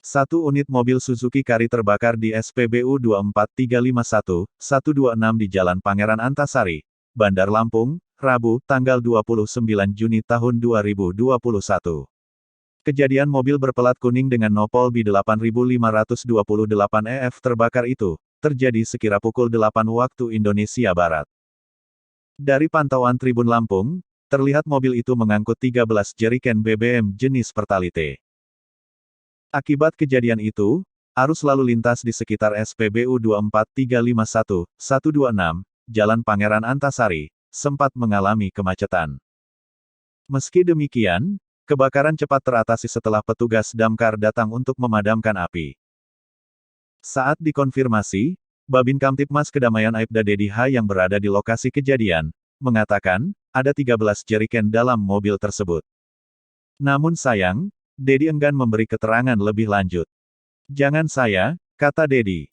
Satu unit mobil Suzuki Carry terbakar di SPBU 24351-126 di Jalan Pangeran Antasari, Bandar Lampung, Rabu, tanggal 29 Juni tahun 2021. Kejadian mobil berpelat kuning dengan nopol B8528EF terbakar itu, terjadi sekira pukul 8 waktu Indonesia Barat. Dari pantauan Tribun Lampung, terlihat mobil itu mengangkut 13 jeriken BBM jenis Pertalite. Akibat kejadian itu, arus lalu lintas di sekitar SPBU 24351-126, Jalan Pangeran Antasari, sempat mengalami kemacetan. Meski demikian, kebakaran cepat teratasi setelah petugas damkar datang untuk memadamkan api. Saat dikonfirmasi, Babin Kamtipmas Kedamaian Aibda Dedi H yang berada di lokasi kejadian, mengatakan, ada 13 jeriken dalam mobil tersebut. Namun sayang, Dedi enggan memberi keterangan lebih lanjut. "Jangan saya," kata Dedi.